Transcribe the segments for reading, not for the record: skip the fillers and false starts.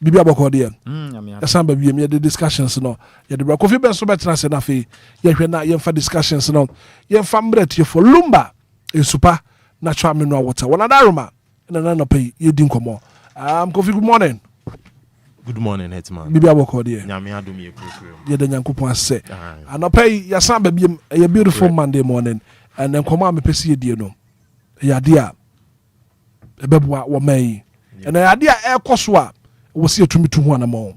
Bibi aboko de yasan ba bi me the discussions no ye de Kofi Ben so betra se na fe ye hwe na ye fa discussions no ye fa mbret ye for Lumba e super natural mineral water wana daruma na no pay ye din komo Kofi, good morning. Good morning, Hitman. Bibi aboko de nyame adom ye program ye de nyankopon ase anopay yasan ba bi a beautiful Monday morning and then komo am pesi ye die no ya dia ebeboa wo mai and ya dia e koso a wo se atumi to ho anamo.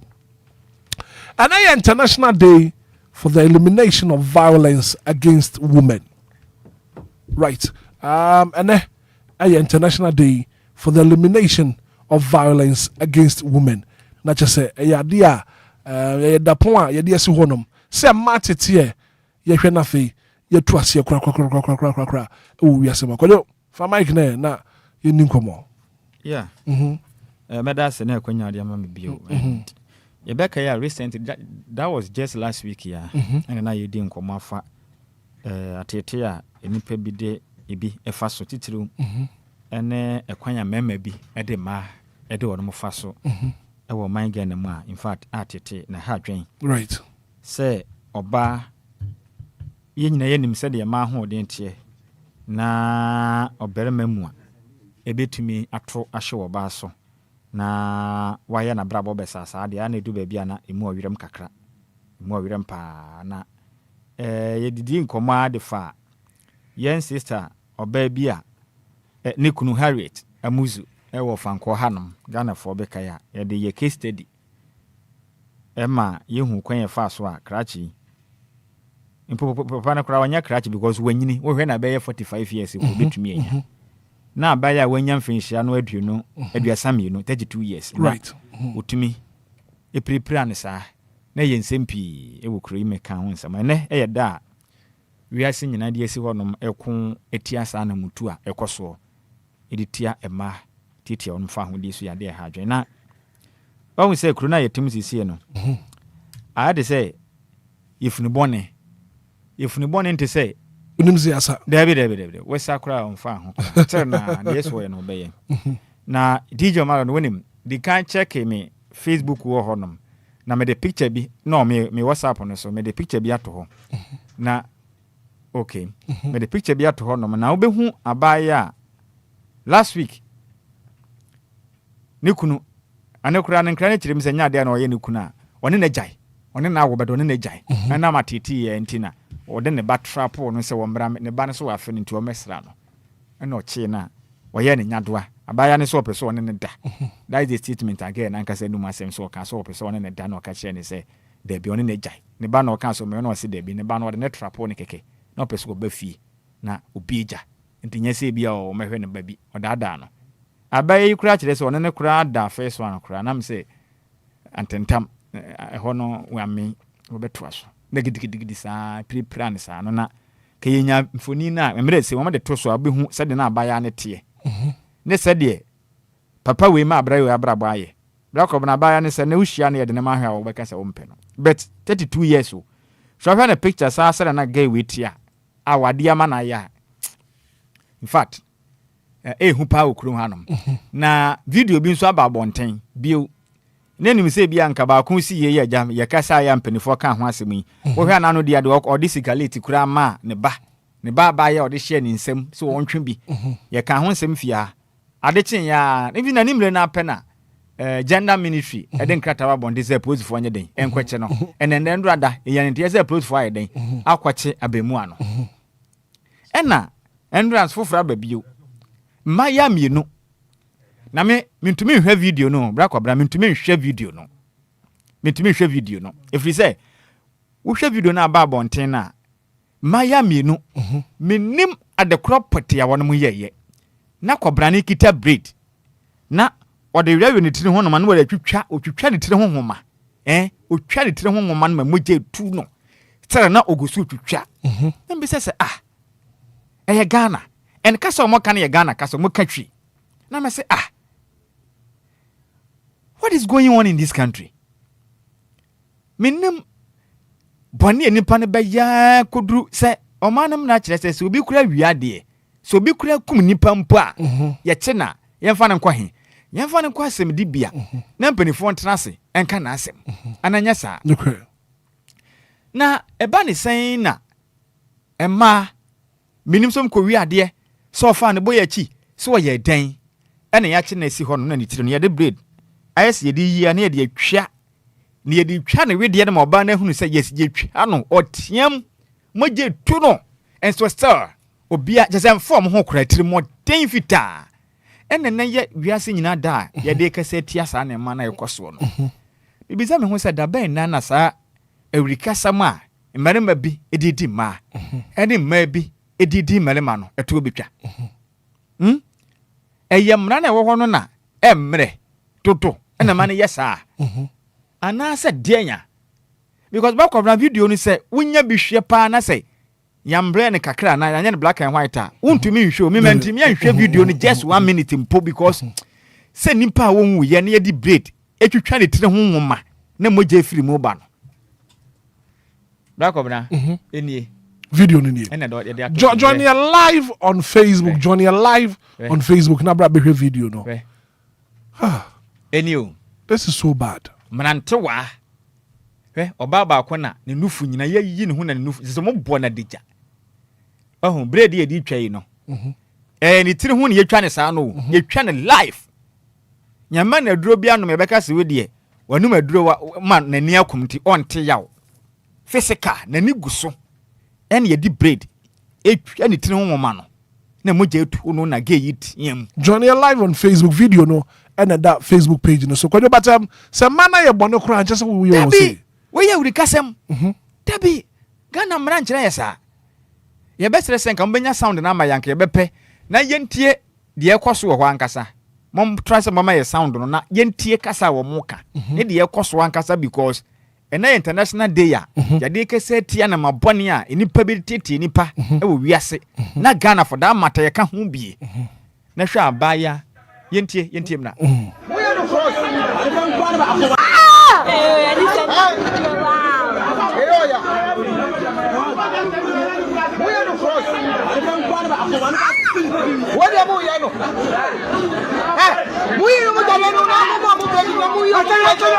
And I International Day for the Elimination of Violence Against Women. Right. And I International Day for the Elimination of Violence Against Women. Not just say ya dia da point ya dia si honom. Say matete ye hwe na fe ye to ase kra o wi ase makojo fa mic na ye ninkomo. Yeah. Medase na kwanya dia ma me bio. Yebeka ya recently that was just last week ya. And na ye di nkomo afa atete a enipa bi de ebi efa so titiru. Ene ekwanya mema bi ede ma ede wono mo fa so. Ewo man Ghana mu a in fact atete na ha dwen. Right. Say oba ye nyina ye nim se de ma ho de ntie na oberema mu a ebetumi ato ahye wo ba so na waya na brabo besasa de ana edu ba bia na emu awirem kakra emu awirem pa na ye didi nkomo ade fa yen sister oba bia ne kunu Harriet amuzu wo fanko hanom Ghana for bekaya ye de ye case study ema ye hu kwan ye fa so a krachi impopo na kra wanya krachi because wanyini wo hwe na be 45 years ko betumi enya na abaya wanya mfinhia no aduonu aduasame no 32 years right utumi eprepare ne sa na ye nsempi e wo kro yi meka ho nsama ne e yeda wiase nyina de esi honom ekon etia sa na mutu a ekoso editia ema titia on fa ho de su ya de ha adwen na o se kro na yetim sisi no a de say ifunu bone nte say unimzi asa David we sakura on fa ho tell na yes we no be na DJ Mara no wenim di kan check me Facebook wo honom na me the picture bi no me WhatsApp no so me the picture bi ato ho na okay me the picture bi ato ho no na obehu abaya last week nikunu anekura ne nkra ne kirem se nya de na oye nikunu a one na jai one na awobedo one na jai na matiti ye ntina ode ne batrap no se wo mbra ne ba ne so afa nti o mesra no na oche na woye ne nyadoa abaya ne so opeso one ne da that is the statement again anka se numa sem so ka so opeso one ne da na oka che ne se da bi one ne jai ne ba na oka so me na o se da bi ne ba na ode ne trap ne keke na opeso go ba fi na obieja nti nya se bia o mehwe ne ba bi odada no abaya yi kura kire se one ne kura da face one kura na me se antentam hono wami obeto aso na gidigidi sa pre-plan sa no na kayenya mfoni na emre se wo ma de to so abehu se de na abaya ne te ne se de papa we ma abra we abra baaye bra ko na abaya ne se na uhia na ye de ne ma hwa wo beka se wo mpe no but 32 years o so hwa na picture sa sere na guy we tia awade ama na ya in fact hu pa okru hanom na video bi nso aba bonten bio nenu se bia nka ba kun si ye jam ye kasa ya mpanifo ka ho asemi wo hwa na no dia de odisikale kura ma ne ba ya odi hye ni nsem so wontwe bi ye ka ho nsem fia ade chen ya even na nimre na pena gender ministry eden krata wa bonde se pose fo anye den enkweche no enende ndrada ye nte se pose fo aye den akwache abemu ano ena endurance fofora babio maya mienu na me mintumi hwe video no bra kwabra mintumi hwe video no if we say wo hwe video na ba bonten na maya mienu minim ade crop ya wono mu yeye na kwabra ne kita braid na ode rewe ne tire ho no ma no wala otwitwa ne tire ho homa otwa ne tire ho homa no ma moje tu no tsara na ogusu otwitwa na mbi se eye Ghana en kasa mo kan ye Ghana kasa mo katwi na me se what is going on in this country? Minim boni enipa ne baya kodru se omanam na kire se obi kura wiade so obi kura kum nipa mpo a ye che na ye mfa ne nkwa he yɛmfa no kɔ asɛm di bia na mpanifo ntena ase enka na asɛm ananya saa na eba ne sɛn na ɛma minim som kɔ wi ade so ofa ne boya chi so yɛ dan ɛna ya kye na esi hɔ no na ne tiri no yɛ de braid ayɛs yɛ de yia na yɛ de atwa na yɛ de twa ne wedeɛ no ma ɔba na hunu sɛ yɛs yɛ twa no ɔteam mogye tu no enso star Obia just form ho kura tiri mo den fita ɛna na yɛ wiase nyina da yɛ de kasa tia saa na ma na yɛ kɔso no bibisa me ho sɛ da bɛn na na saa awurika sama mmarima bi edidi ma ɛne mma bi edidi mmarima no ɛto obetwa ɛyɛ mmara na ɛwɔ hɔ no na ɛmmerɛ toto ɛna ma no yɛ saa ana sɛ deɛnya because back of na video no sɛ wonya bi hwɛ pa na sɛ yambre ne kakra na yanya ne black and white a untumi nhwe mi mantimi anhwe video no just 1 minute mpo because sɛ nipa a wonwu ye na yedi braid etwitwa ne tire ho nwoma na mogya firi mu ba no black obna enie video no nie Johnny live on Facebook Johnny live on Facebook na bra behwe video no enie this is so bad mnantewa oba ba ko na ne nufu nyina yayi ne ho na ne nufu se mo bo na deja braid ye di twai no ne tiri ho ne yetwa ne saa no yetwa ne live nyama na duro bia no me beka se we de wanum aduro ma na ni akomti onte yaw physical na ni guso ye di braid etwa ne tiri ho nwoma no na mogya etu no na ge yit yam Johnny live on Facebook video no and that Facebook page no so kwadwo batam se mana ye bone kura nche se wo yo say we ye wuri kasem tabi Ghana mra nkyere yesa ye besere senka mbenya sound na ma yanka ye bepe na yentie de ekoso wo ankasa mom try se mama ye sound no na yentie kasa wo muka ne de ekoso ankasa because ena international day ya de kese tia na mabone a enipa bi tete enipa e wo wiase na Ghana for that matter ye ka ho bie na hwa abaya yentie mna What am I no? We are not going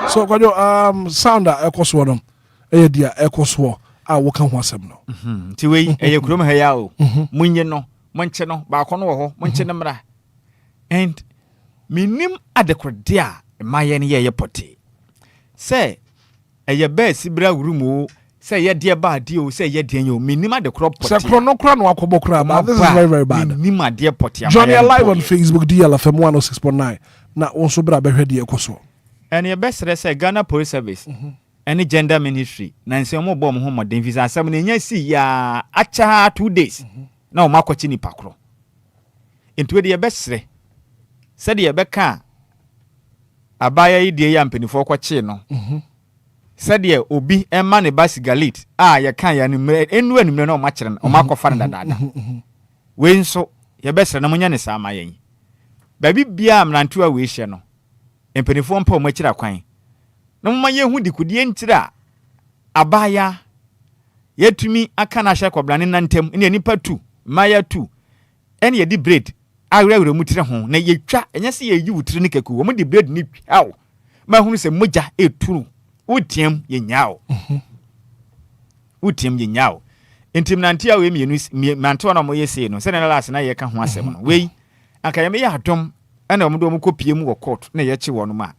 so kwadwo sounder ekoso no dia ekoso a wo ka ho asem no ti we kurom ha ya o munye no monche no ba ko no wo ho monche no mra and minim adekrode a maye ne ye pote say ba sibra wurumu say ye de ba de o say ye de yo minim adekro pote say krono kra no akobọ kra but this is very very bad minim ade pote Johnny live on Facebook DLFM 106.9 na onso bra behwe de ekoso and ye best say Ghana Police Service any gender ministry na nse mo bom ho modern visa asem na nya si ya acha 2 days na o makochi ni pakro into de best say de be ka abaya yi de ya mpanifo kwachi no say de obi emma ne basigalit ye kan ya ni enu anum na o ma kire na o makofa na dada we nso ye best na munya ne sa amayen baby bia mrantua we hye no mpanifo mpa o ma kire kwan na mma ye hu dikudie ntira abaya yetumi aka na hye kobrane nantem ne nipa tu maya tu ene ye di braid awurawura mutire ho na yetwa enye se ye yi wutire ne kaku wo mu di braid ni twawo ma hunu se moja eturu utiem ye nyaawo utiem ye nyaawo entim nantia we mienu manto na mo yesi no se na last na ye ka ho asem no we aka ye me ya adom ena omo do mo kopie mu wo court na ye chi wo no ma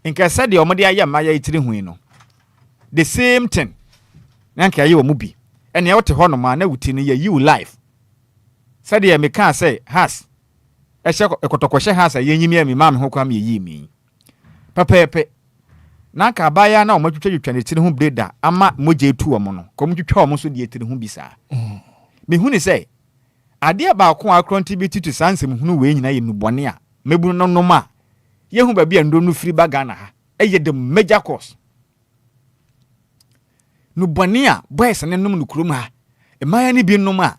nka said the omode aye ma ya itiri hu no the same thing na nka aye wo mu bi ene ye wote ho no ma na wuti no ye you life said the me can say has ekotokoshe has ye nyimi ami ma me ho kwa me yi mi papepe na nka abaya na omatwetwa ne tiri hu breda ama moje etu omo no kom twetwa omo so de etiri hu bi sa me hu ni say ade ba ko contribute to sansem hunu we nyina ye nubone a mebu no no ma yehu ba bia ndo no free ba Ghana ha eye the major cause no bonia boys ne nom no kurom ha emaya ne bi nom a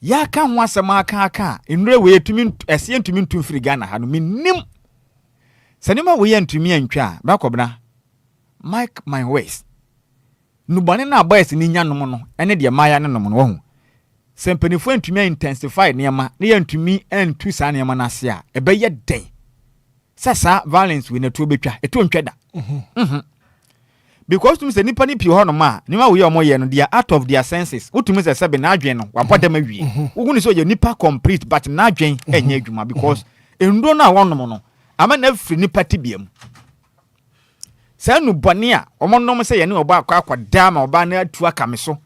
ya ka ho asɛm aka enure we yetumi ɛse yentumi ntum firi Ghana ha no menim sanima we yentumi antwa ba kɔbna Mike my ways no bone na boys ni nya nom no ene de maya ne nom no ho sempanifo antumi intensify niema ne yentumi antu saa niema na ase a ɛbɛyɛ den sasa violence we na to betwa eto ntwa da because to say nipa ni pie ho no ma nima we omoye no dia out of their senses utumi say sebe na adwen no wabodam awie ugunu so ye nipa complete but na adwen enya adwuma because enro na wonom no ama na afri nipa tibiam say no bone a omonom say ye ne oba akwa ma oba na atu aka me so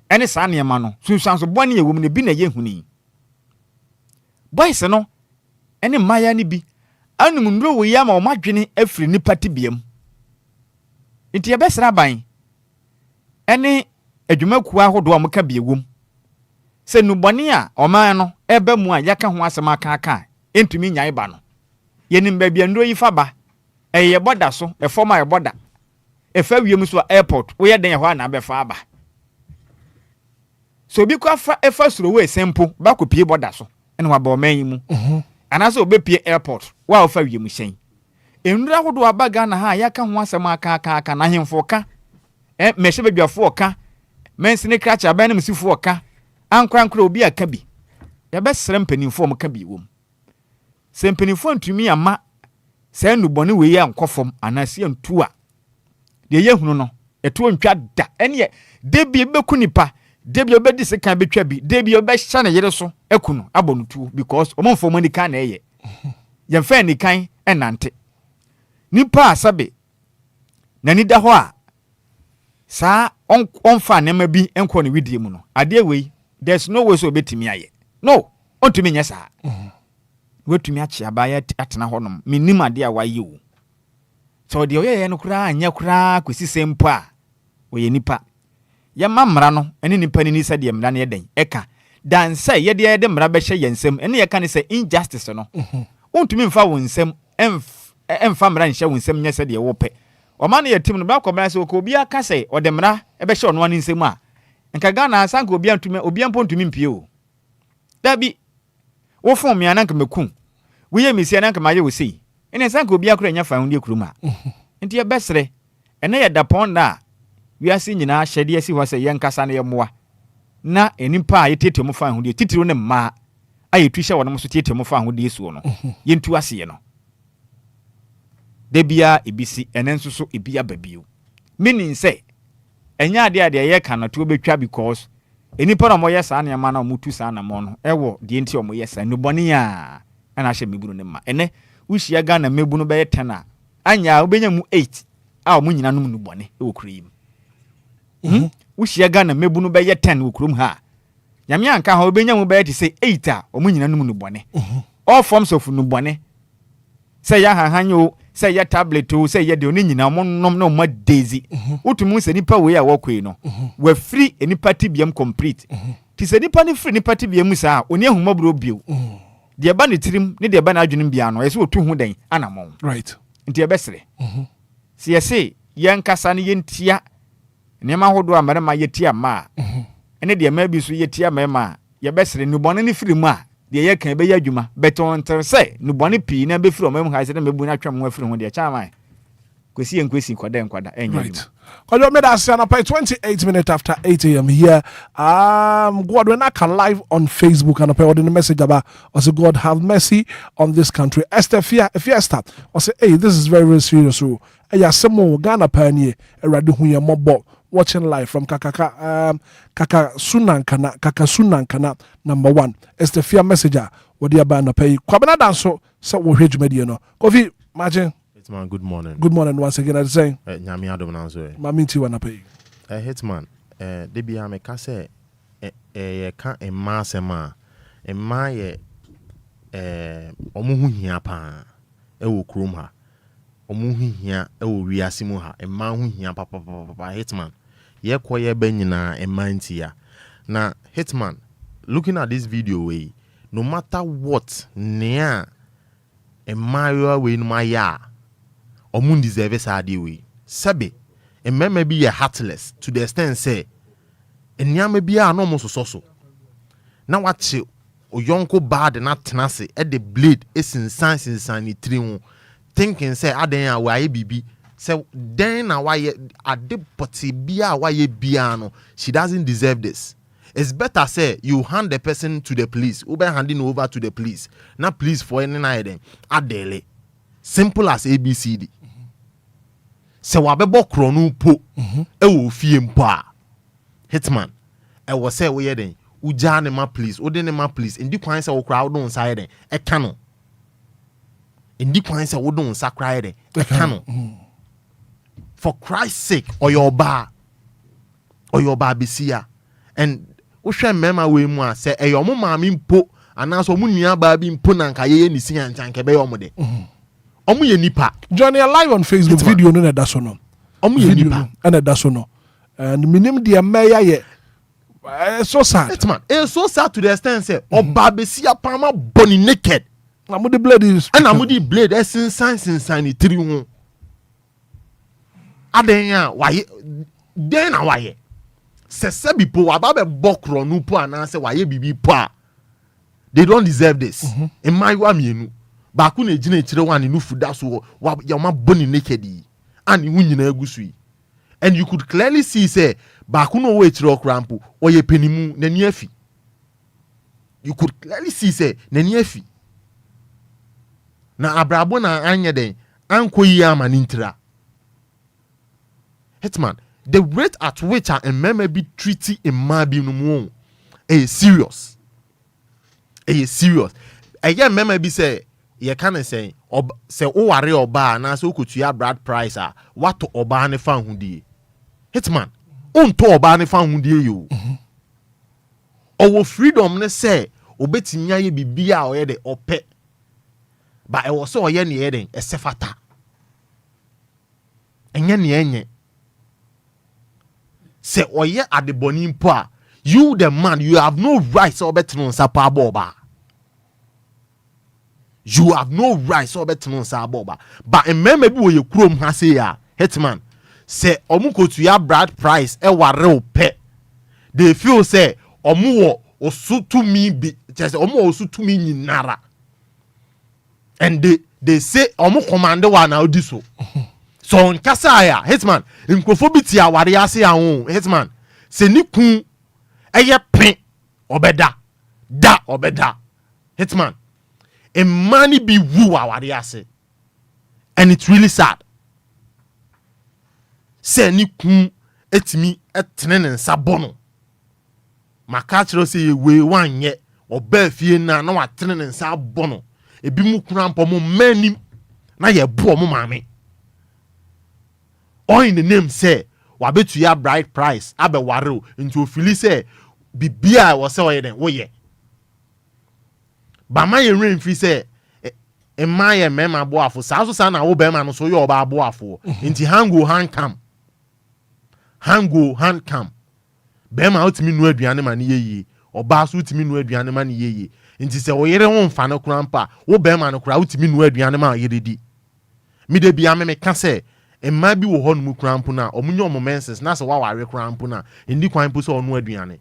ene saa ne ma no sunsan so bone ye wom ne bi na ye huni boys no ene maya ni bi anum ndro we ya ma o madwene afri nipa tibiam Inti yabesra ban ene adwumakuwa hodo amka biewum se nubone a oman no eba mu a yaka ho asema aka entumi nyae ba no yenim ba bia ndro yifa ba eye boda so efoma e boda efa wiem so airport wo ye den ho na befa aba so bi kwa fa efa suro we sempo ba ko pie boda so ene wa ba oman yi mu anaso obepie airport wa ofa wiem hyen enura hodo abaga na ha yaka ho asema aka na hemfo ka mehye bedwafo ka mensene kracha aban na msifo ka ankrankra obi aka bi ya besere mpanimfo mo ka bi wom sempanimfo ntumi ama sai nubone we ya nkofom anase antu a de ye hunu no eto ntwa da ene de bi beku nipa de bi obedi sekan betwa bi de bi obehya na yere so ekunu abonutu because omomfo mani kan na eye ye fa ni kan enante nipa asabe na ni da ho a saa onfa nema bi enko ne widie mu no ade wei there's no way so betimi aye no ontumi nya saa wetumi achi abaya atena honom minim ade a waye wo so de oyeye no kura anya kura kwesi sempo a oye nipa ya mamra no ene nipa ni nisa de mra na yeden eka dan say ye de mra be hye yensem ene ye ka ne say injustice no ontumi mfa wonsem emfa mra nhye wonsem nya se de wo pe o ma na yetim no ba kobra se ko Obia ka se o de mra e be hye ono ani nsem a nka Ghana asanka Obia ntumi Obia mpo ntumi mpie o dabi wo fon me ananka mekun wo ye mesi ananka maye wo sei ene asanka Obia kura nya fa hunde kuruma nti ye besere ene ye da pon na wiase nyina hyede asi ho se ye nkasa na ye moa na enipa a yetete mo fa hunde titiro ne ma ayetu hye wonom so tete mo fa hunde esuo no ye ntu ase no debia ebisi enenso so ebia babio meaning say enya ade ye ka no to betwa because enipa na mo ye sa na ma na mo tu sa na mo no ewo de nti o mo ye sa no bone a ana hye mebunu ne ma ene wuhia Ghana mebunu be ye 10 a anya obenya mu 8 a o mo nyina no mu bone e wo kurim wuhia Ghana mebunu be ye 10 wo kurum ha nyame anka ha obenya mu be ye say 8 a o mo nyina no mu bone all forms of no bone say ya hanhanyo say ya tablet o say ya de oni nyina mo nom na mo daisy utumu se nipa we ya wokwe no we free enipa tibiam complete ti se nipa ni free nipa tibiam sa oni ahumabro bio de ba ne tirim ne de ba na adwenem bia no ye se otu hu den anamon right nti e besere se ye se ye nkasa ne ye ntia ne ma hodo amare ma ye tia ma ene de ma bi so ye tia ma ye besere ni bone ne free mu a de ye kan be ya adwuma beton ter say no bone pi na be free o mem ha se na mebu na twam ho free ho de cha man kwesi kwada enya adwuma Kojo me da sana pay 28 minutes after 8 a.m. here. God, when I can live on Facebook and I pay the message about also God have mercy on this country. Esther Fiesta. I say, hey, this is very, very serious. So, yeah, some more Ghana pioneer, a radu huya mobo watching live from Kaka Sunankana number 1. Esther Fia messenger. What you about pay? Kwabena danso so we hear media no. Kofi, imagine. Hitman, good morning. Good morning once again. I'm saying. Nyami adom na so. Maminti wana pay. Hitman, debi ame ka se ye ka emma sema. Emma ye omo hu hia pa. E wo krom ha. Omo hu hia e wo wiase mu ha. Emma hu hia papa Hitman. Ye koye be nyina emma ntia. Na Hitman, looking at this video way, no matter what nea emma we no ma ya omun deserve sa de we sebe mmɛma bi yɛ heartless to the extent say nneɛma bi a no mo so na wache oyonko bad na tenase e the blade esinsan ni tiri ho thinking say adan a waye bibi say den na waye ade poti bia waye bia no she doesn't deserve this. It's better say you hand the person to the police, ube handing over to the police. Na police for any night then adele. Simple as ABCD. Se wabebo kronu po e wo fie mpa Hitman e wo say we den uja ne ma police ode ne ma police indi kwan say wo kra wo don side den e ka no indi kwan say wo don sakra den e ka no for Christ's sake or your ba bisia and wo hwe mema we mu a say e yo mo maami mpo anaso mo nua ba bi mpo na nka ye ni sinya nchanke be yo mo de omo ye nipa join your live on Facebook Hitman. Video no na da so no omo ye nipa na da so no and minim de meya ye so sad Hitman so sad to the extent say oba besia pama boni naked na mo the blade is and na mo the blade sinsan ni tiri ho aden a waye den na waye sese bipo wababe bokro no po anase waye bibi po a they don't deserve this in my wa mienu ba ku na ejina kire wan no fuda so ya ma boni naked yi and hu nyina agusu yi and you could clearly see say ba ku no we kire okrampo oye penimu na ni afi you could clearly see say na ni afi na abrabo na anye den ankoyi ama nintira Hitman the rate at which a member be treaty in Mabi no is serious. A young member be say, you can't say, say, oh, are your bar, and so could you have Brad Price? What to Obane found who did? Hitman, to Obane found who did you? Our freedom, ne say, obeting ya be bia or the ope. But I was so a yenny heading a sefata. And yenny. Say oye at the bonin pa, you the man, you have no rights or better on sapa boba. You have no rights or better on sapa boba. But remember we you chrome has ya Hitman. Say omuko to ya Brad Price e ware pe. They feel say omu osu to me be just omu osu to me nyinara. And they say omu commande wa na odiso. So nkasa ya Hitman nkofobiti aware ase ya ho Hitman se ni kun eye pen obeda Hitman a money be woo aware ase and it's really sad se ni kun etimi etene ne nsa bono maka kiro se ye we wanye oba fie na watene ne nsa bono ebi mu krampo mo manim na ye bo mo maame all in the name say wabetu ya bright price abe waro into ofili say bibia wo say oye den wo ye ba ma ye rain fi say e ma ye mema boafo sa so sa na wo be ma no so ye oba boafo nti hand cam be ma otimi nu aduane ma ne yeye oba so otimi nu aduane ma ne yeye nti say wo yere ho mfa no krampa wo be ma no kra otimi nu aduane ma yere di mi de bia me ka say emma bi wo ho no mu krampo na omunyo momenses na se wa ware krampo na ndi kwan po so onu aduane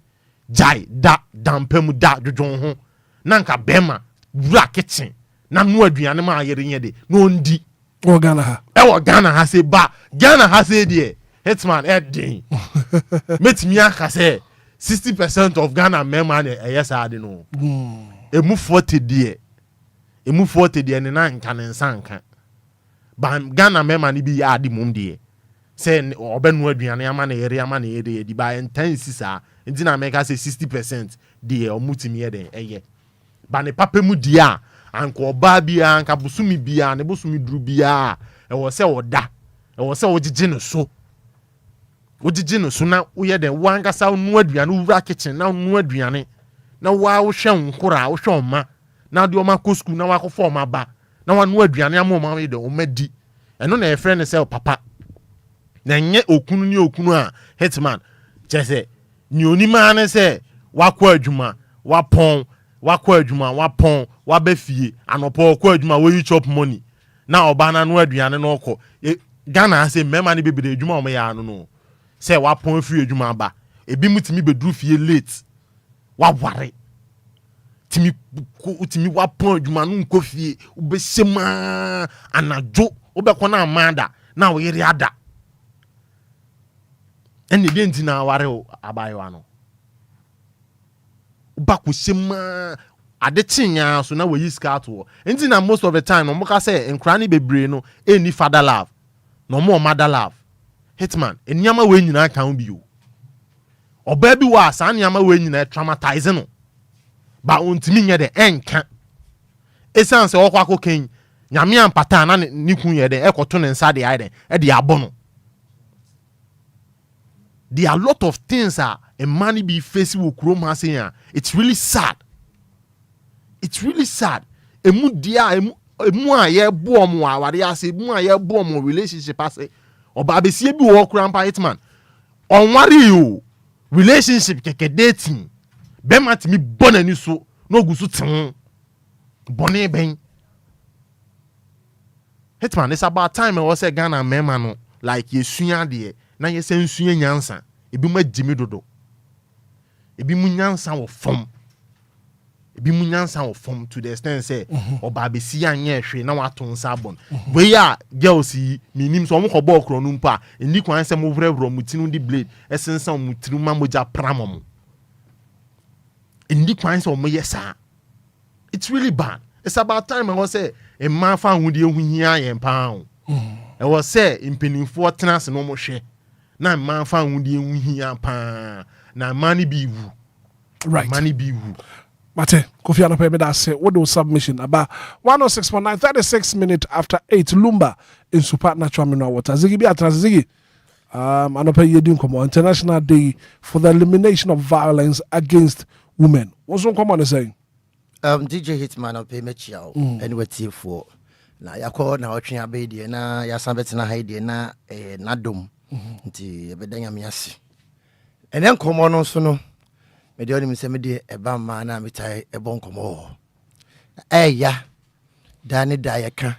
jai dampem da dwodwon ho na nka bema wura kitchen na nu aduane ma yere nyede no ndi o Ghana ha Ghana ha se ba Ghana ha se de Hitman edin metimi aka se 60% of Ghana mema na eyesa ade no emu 40 de ne na nka ne nsanka ban Ghana mema ni bi ya adi mum de say obenu aduane ama na yere di ba intense sa nti na make say 60% de omutimi ye den eye ba ne papa mu dia anko oba bia anka busumi bia ne busumi duru bia e wo se oda e wo se ogige no so na wo ye den wanga sa nu aduane wura kitchen na nu aduane na wa wo hwe nkora wo hwe oma na de oma ko school na wa ko form aba na wa nu aduane amoma we de o madi eno na e friend say papa na nye okunu ni okunu a Hitman chese ni onima ne say wakọ adwuma wapon wabefie anopo okọ adwuma we chop money na oba na no aduane no okọ Ghana say mema ni bebe adwuma o me ya no say wa pon free adwuma ba ebi mutimi bedru fie late wa ware timi wa pon adwuma no nko fie ubesema anajo obekona amanda na wo yiri ada eni bi ntina ware o abayo no ubako sema ade tinya so na we yi ska to ntina most of the time no moka say enkrani bebre no eni father love no more mother love. Hitman enyama we nyina kan bi o oba bi wa sa nyama we nyina traumatize no ba ontimi nye de enka esan se okwa koken nyame ampata na ni kun ye de ekoto ne nsa de aide e de abono. There are a lot of things a man be facing with Chrome has here. It's really sad. It's really sad. Emu dia emu a ye boom wa wade ase emu a ye boom relationship ase oba besie bi wo krampa Hitman onware you relationship keke dating be matimi bonani so no gusu ten bone ben. Hitman, it's about time I was a Ghana mema no like yesuya de na yese nsuya nyansa ebi ma jimi dodo ebi mu nyansa wo fom ebi mu nyansa wo fom to the extent say oba besi anye hwe na wato nsa bon we ya girls yi minim so mo ko ball kro no mpa eni kwan se mo vrevro mutinu di blade esensa mutinu ma moja pramom eni kwan se mo yesa. It's really bad. It's about time I was say a man found who the hia yen pound. I was say in penning 4 tenants no more share. Na man found who the hia pound. Na money be woo. Right. Money be woo. Mate, Kofi Anokpe that say what do submission about 106.9 36 minutes after 8 Lumba in supernatural mineral water. Ziggy be atras Ziggy. Anokpe yedin komo International Day for the Elimination of Violence Against Women. What's on come on saying? DJ Hitman of pay mechiao anyway for na yakọ na otwe abedi na yasabetena haide na nadom nti ebedanya me ase enen komo no so no me de onim se me de eba ma na metai ebon komo ya dani dayaka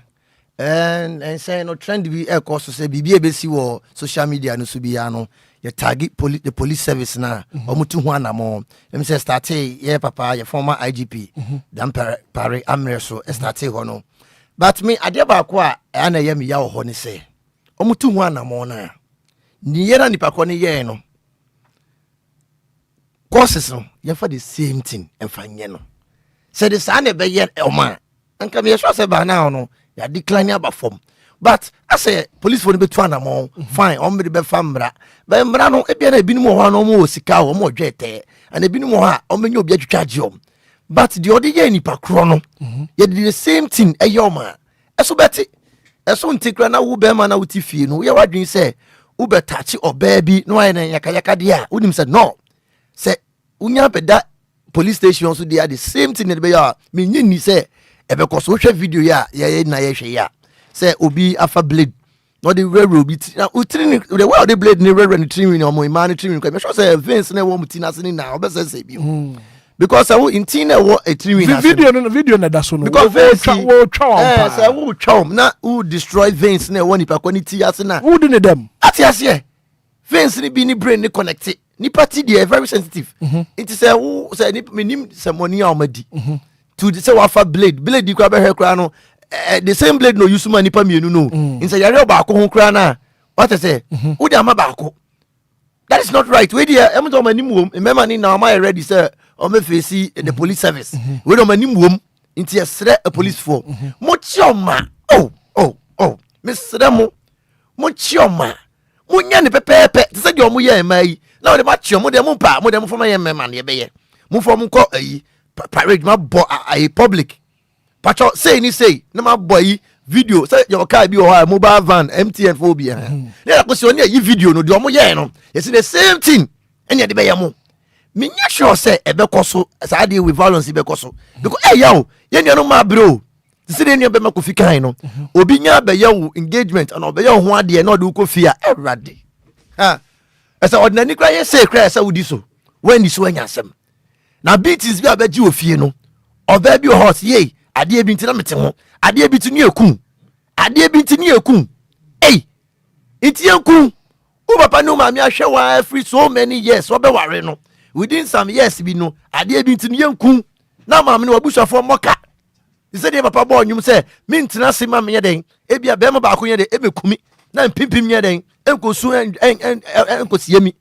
and say no trend bi e course say bibia besi wo social media no so bia no ye tag the police service na omutu ho anamo em say start ye papa ye former IGP dan pare amre so start ho no but me ade ba ko a na ye me ya ho ni say omutu ho anamo na ni ye na nipa ko ni ye no courses no ye for the same thing enfanye no say the sa na be ye o man anka me so say ba na no ya decline about form. But I say police for the betwana fine, on the befambra. But Mbrano, a bien a binimo no more sika or more jete, and a binimo on menu be charge you. But the other year in Pacrono, yet the same thing a yoma. So Betty, as soon take rana ubemana with Tiffy, no, you are doing say, Uber touchy or baby, no, and yakayaka dia. Udim said no. Say, Unya that police station also they are the same thing that they are. Meaning, say, because social video ya na ya. Say obi afa blade no the railroad bit na utrini the way the blade ni railroad ni trim ni omo imani trim ni make sure say veins na wo mutina se ni na obese say bi because I in tin na wo a trim na video na da so no because veins wo twa say wo twa na who destroy veins na wo nipa ko ni ti ase na who do them ati ase veins ni bi ni brain ni connect ni party dey very sensitive it say who say ni minim say money a omadi to say wafa blade di kwa be hwe kra no the same blade no use man nipa mienu no inside yare baako ho kra na what I say who dey ama baako that is not right we dey em do mani muom remember ni na am ready say o me face the police service we do mani muom inti esre a police for mo chioma me sre mo chioma mo nya ne pepepe te say de o mo ye mai na o de ma chioma de mo pa mo de mo fo ma ye mema ne be ye mo fo mo ko ayi parade ma bo a public Pacho say ni say na my boy video say your car be or mobile van MTN for Obia. Na ko say you video no de omo ye no. You see the same thing. Enya de be ye mo. Me nya sure say e be koso say dey with violence be koso. Because yawo ye no ma bro. You see the be ma ko fikan no. Obi nya be yawo engagement and obe ye ho ade na de ko fia everade. Ha. Esa ordinary cry ye say cry say wudi so. When this one yasem. Na beatings bi abeji ofie no. Oba bi horse ye ade bi ntina mete ho ade bi tini ekum ade bi tini ekum Iti yanku. Papa no mami ahwe wa every so many years obeware no. Within some years bi no ade bi ntini yanku. Na mami no abusafo moka. Ise de papa bo nyum se me ntina se ma me yeden. Ebia be ma ba ko yeden ebekumi. Na mpimpim yeden. Enkosu enkosiemi.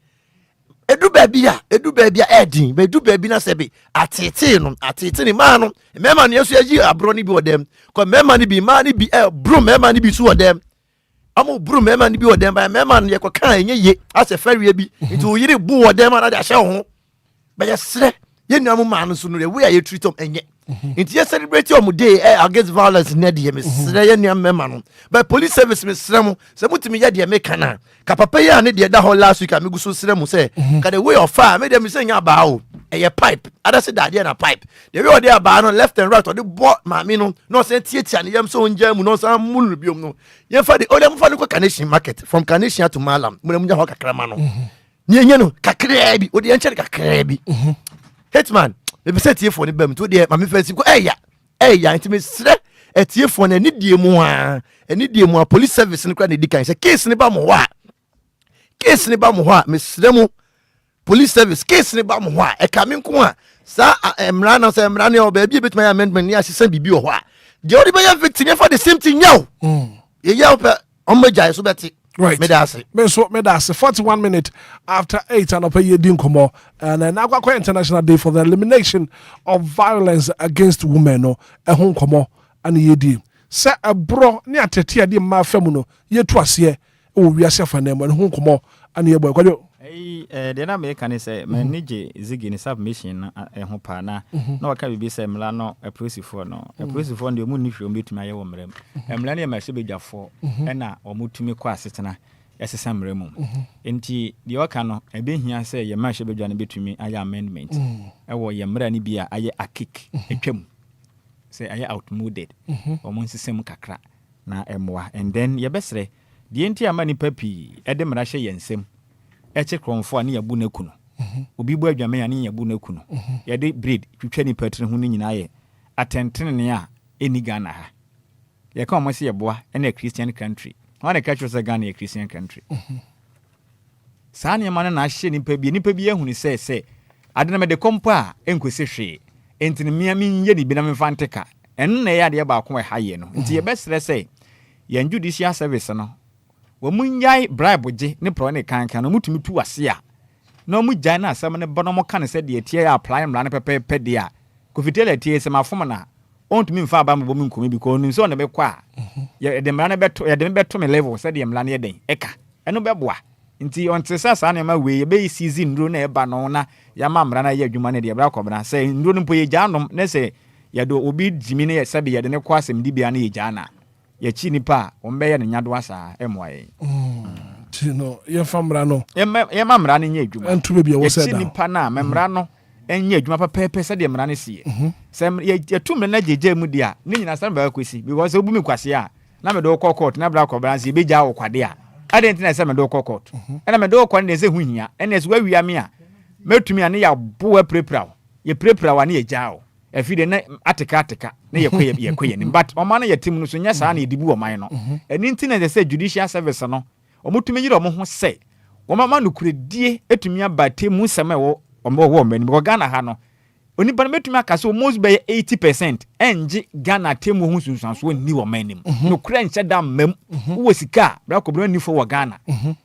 Edu babia edin. Be edu babi na sebe atete ni ma no. Mema no yeso aji abro ni bi odem. Ko mema ni bi ma ni bi bro mema ni bi su odem. Amu bro mema ni bi odem ba mema no ye ko kan enye ye ase farie bi. Nti o yire bu odem na da hye ho. Be ye sre ye nuamu ma no so no we ye treat am enye. Nti ye celebrate your day against violence na de me sre ye nuam mema no. But police service me sre mo se mutimi ye de me kana. Ka papa ya ne de da ho last week amegu so sre mo se ka the way of fire me dem say nya ba o e pipe ada se dade na pipe the way o dey ba no left and right o dey bo mami no say tietia ne yam so onja mu no say mulu biom no ye fa de o dem fa no Carnation market from Carnation to Malam mu nya ho kakrama no nye no kakra bi o dey enche kakra bi Hitman me be say tie for ne bam to dey mami fancy ko eya ntime sre etie for na ni die mu a police service ne kra na di kan say case ne ba mo wa me sre mu police service case ne ba mo ho a e ka me nko a sa emra na sa emra ne o ba bi betuma amendment ne asesa bibi o ho a de o de be victim for the same thing yaw ye yaw pe on majai so beti right me that's 41 minutes after 8 and up ye din komo and na akwa international day for the elimination of violence against women no e ho komo and ye di se abro ne atete ade ma famu no ye to ase o wiase fa na mo ho komo and ye boy kwadwo de na me kan say manage zigi ni submission na ho pa na na waka bibi say mla no aprosifo no de mu ni hwe betumi aye wo mrem mla ne ma hye bedwafo na omutumi kwa asetena yesesa mrem enti de waka no ebehia say ye ma hye bedwa ne betumi aye amendment wo ye mra ni bia aye akik etwam say aye outmoded omo nsesem kakra na emwa and then ye besre de enti amani papi ede mra hye yensem eche kromfo ani yabu na kuno obi bu adwame ani yabu na kuno ye de breed twitwa ni patri ho ni nyina ye atentene ne a eni Ghana ha ye ka omo se ye boa na Christian country wan na catch us Ghana ye Christian country saa ne ma na ahye nipa bi ehunu se ade na me de kompo a enkosi hwe entini mia mi ye ni bi na me fanteka en na ye de ba ko ha ye no nti ye besre se ye judicial service no wo munyai bribe je ne pro ne kankan no mutumi tu wase a no mu gyan na asem ne bono mo kan se de etie apply mra ne pepe de a kofitele tie se mafom na ontumi mfa aba mbo minkomi bi ko nso na bekwa a ye de mra ne beto ye de me beto me level se de mra ne den eka eno beboa nti onte sa na ma we ye be season ndro na eba no na ya ma mra na ye adwuma ne de bra kobra se ndro no mpo ye gyanom ne se ye do obi jimi ne ye sabe ye de ne kwa asem di bia na ye gyana ye chi nipa ombe ye ne nyado asa emwaye no ye famra no ye mamra ne nya adwuma antu be bia wo se da ye chi nipa na mamra no enya adwuma pepepe se de mra ne sie se ye tumre na jeje mu dia ne nyina san ba kwesi because obu mi kwase a na me do court na bra ko balance be gya wo kwade a adenti na se me do court na me do ko ne se huhia ene se wawia me a metumi ane ya boa prepra ye prepra wa ne ye gya wo efide na ateka na ye koye ni but o ma na ye tim no so nya saa na edibu o man no eni nti na se judicial service no o mutumi yire o mo ho se wo ma no kuredie etumi abate mu sema wo wo mani because Ghana ha no onipa na metumi akase almost by 80% enji Ghana temu ho sunsanso ni wo mani no kura nche da mam wo sika bra ko bra ni fo wo Ghana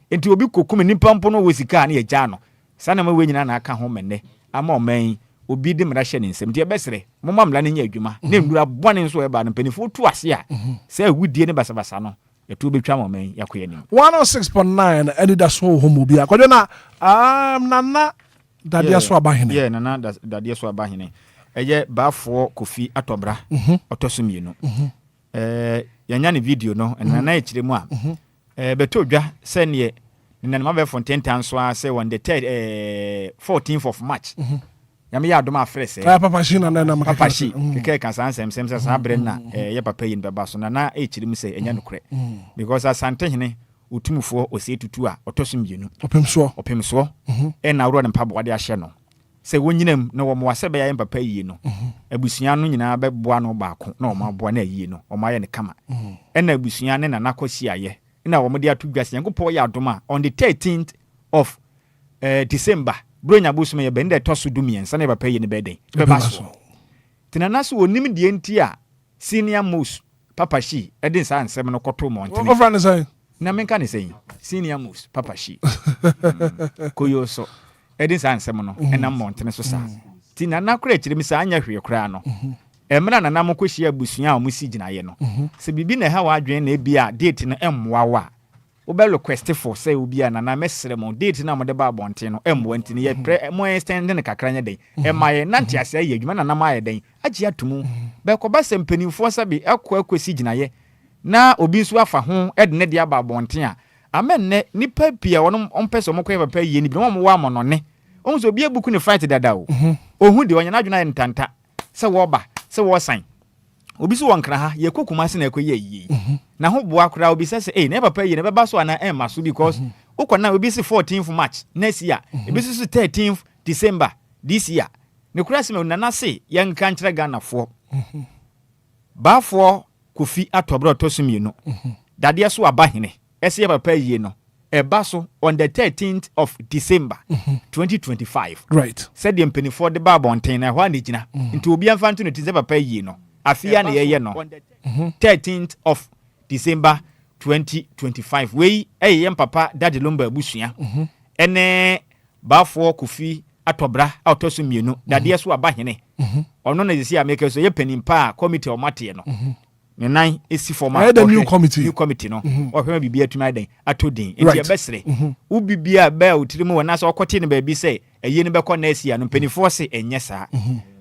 enti obi kokum nipa mpo no wo sika na ye gya no sana ma we nyina na aka ho menne ama o man obi de mra hye ne nsem de besere momma mla ne nya adwuma ne ndura bone nso e ba no panifo tu ase a se awudie ne basabasa no yetu betwa momen yakoye nim 106.9 Anidaso Wɔhɔ Obia kwadwo na nana dadia so abahene nana dadia so abahene eye baafo Kofi Atobra otosumienu yanya ne video no nana e kire mu a betodwa se ne nana ma Fontaine tanso a se on the 14th of March yame ya adoma afrese papa shi na na papa shi keke kan san sem sa bre na ye papa yin beba so na e kiri mu se enya nokre because asante hene otumufo osetutu a otosumbienu opemso na woro ne mpabo de ahye no se wonyinam na wo mo asebe ya papa yie no abusua no nyina beboa no baako na o ma boa na yie no o ma ye ne kama na abusua ne na nakosi aye na wo de atu gwas Nyankopɔn ya adoma on the 13th of December bronya busuma ye bende toso dumiensa na papa yi ne beden beba so tinana so onim de enti a senior most papa shi edin sa ansem no koto montene Ofra ne say na menka ne say senior most papa shi koyo so edin sa ansem no enam montene so sa tinana kura chire mi sa anya hwe kura no emra na nam kwhia abusua a musi ginaye no se bibi na ha wa adwen na bia date no emmoa wa wo be request for say Obia na mesere mo date na mo de ba bonten no emmoa ntini ye pre mo extend ne kakra nya den emaye nante ase ye adwuma na nam aye den agi atumu be ko ba sempanimfo sabi akwasi ginaye na obi nso afa ho ede ne de aba bonten a amenne nipa pia wono ompese mo kwe papa ye ni bi mo wa mo no ne onso obi ebuku ne fight dada o ohu de onya na adwuna ntanta se wo ba se wo san obi so wankra ha ye kokuma se na ekoye yi na ho boa kra obi se na papa yi na beba so ana emma so because ukona obi se 14th March next year obi so 13th December this year ne kura se na na se ye nka nkyere Ghana fo ba fo kofi atobro tosumienu dade so aba hene ese ye papa yi no eba so on the 13th of December 2025 right said the penny for the babonten na hwa ne gina nti obi amfa nto no tize papa yi no afia na ye no 13th of December 2025 we eyem papa daddy Lumba abusua ene bafo kofi atobra autoso mienu dade so aba hene ono na yesi ameke so ye penny pa committee o mate no ne nan esi format the new committee no ohwe bibia atuma den atodin enti ebesere u bibia ba otirimu wona so okote ne ba bi se eye ne bekọ na asia no penifo se enye saa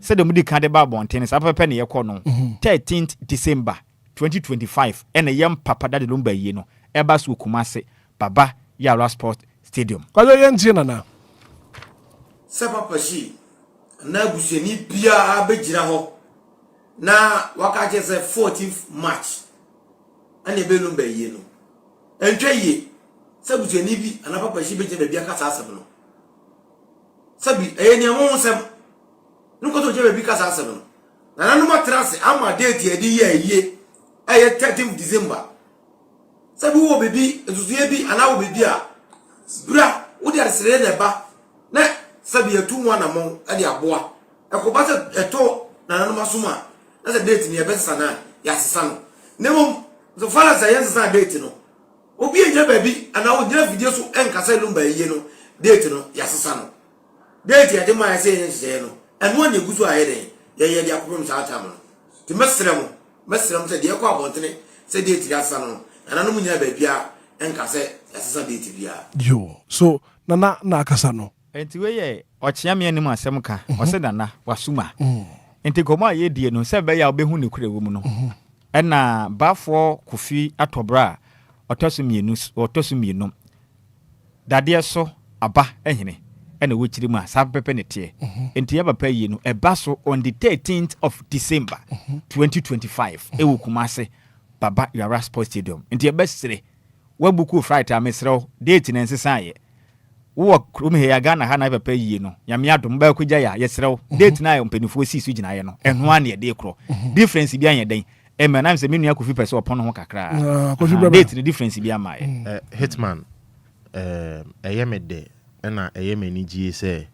se de mudi kan de ba bonten sa papa ne yekọ no 13th December 2025 ene yem papa dade Lumba yi no eba so Kumase baba Yara Sport Stadium kwajo yentie nana se papa shi na buseni bia abegira ho na wakaje se 14th March ane be Lumba yi no entwe yi se buseni bi ana papa shi beje bia kasa asem no sabi eyeni amon sem nuko to je bia kasa asem no na nanu matrase ama date edi ye 13th December sabi wo bebi ezuzuye bi ana wo bebi a bra wo de arsere na ba na sabi etu mu na mon ade aboa ekoba se eto na nanu masoma na se date ni ebesa na ya sesa no nemo so far as ayen sesa date no obi enye baby ana wo gira video so enkasa Lumba yi no date no ya sesa no date ya de ma se yen se no eno na egusu ayede ye de akopom sa atam no ti mesrem se de ekọ abontene se date ya sesa no ana no munya baby a enkasa ya sesa date bia yo so nana na akasa no enti we ye ochia me anim asem ka ose dana wasuma enti komo aye die no se be ya obehu ne kura wo mu no ena bafo kofi atobra otosumienu dade so aba ehene ena wo kiri mu asa pepe ne tie enti ya papa yi no eba so on the 13th of December 2025 ewo Kumase baba Yara Sport Stadium enti ebesere wabuku fright amesrew date na nsesa ye wo krum he ya Ghana ha na papa yi no yame adom ba kugya ya yesrew date na yo mpanifo si su gina ye no eno an ye de kro difference bi anya den na se menu akofi pese opon ho kakra date the difference bi ama ye Hitman eyemede na eyemeni gie se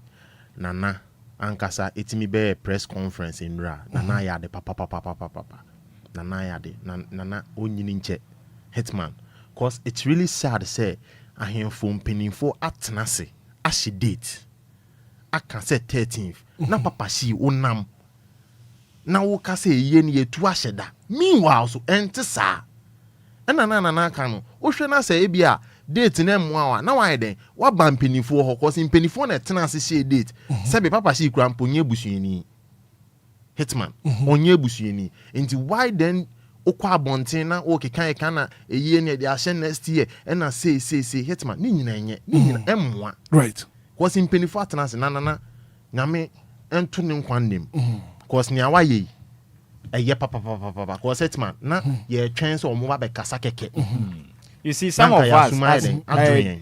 nana ankasa etimi be press conference enra nana ya de papa nana ya de nana onyini nche Hitman cause it's really sad say ahemfo mpenimfo atenase ahye date aka say 13th na papa shi onam na wo ka say ye ne yetu ahye da meanwhile so ente sa na aka no wo hwe na say bia date na mmoa na wa den wa ba mpenimfo ho cause mpenimfo na tenase she date say papa shi kura mponye busuani Hitman onye busuani enti why then okwa abonten na okekan kana eyi ne de ahye next year na say Hitman ni nyina emmoa right cause mpenifo atenase na nyame ento ne nkwanem cause ni awaye eye papa cause Hitman na ye twen so omo ba be kasa keke you see some of us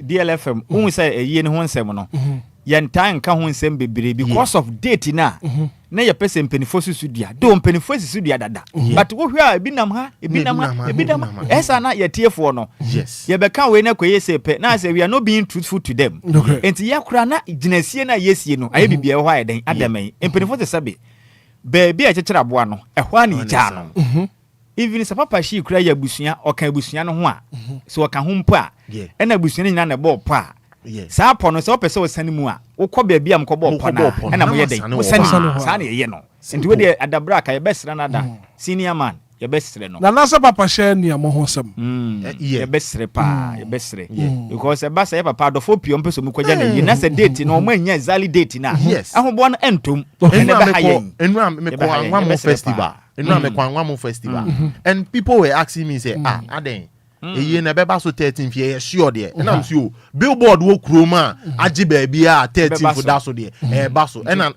DLFM who say eyi ne ho nsem no ye ntan ka ho nsem bebre because of date na na ye pese mpenifo susu dua do mpenifo susu dua dada but wo hwe a ebi nam ha esa na ye tiefo no yes ye beka we na koye sepe na say we are not being truthful to them enti ye kura na ginasie na yesie no aye bibia ho aye den adamai mpenifo te sabe baby a chechera boa no ehwa ni ja no even sa papa shi kura ya busua oka busua no ho a so oka ho mpo a na busua ni nyina na bo po a sa po no se opese osane mu a wokọ baby am kọbọ po na na mo ye den osane sa na ye no nti we de adabra ka ye besra na da senior man ye besre no na nasa papa share ni amo ho sam ye besre pa ye besre because e ba say papa do fo pio mpeso mu kwaja na ye na say date no mo anya exactly date na ahobọ no entom enu am me ko anwa mo festival and people were asking me say aden eye na beba so 13 fie sure there and am so billboard wo kroma agi ba bia 13 for that so there ba so and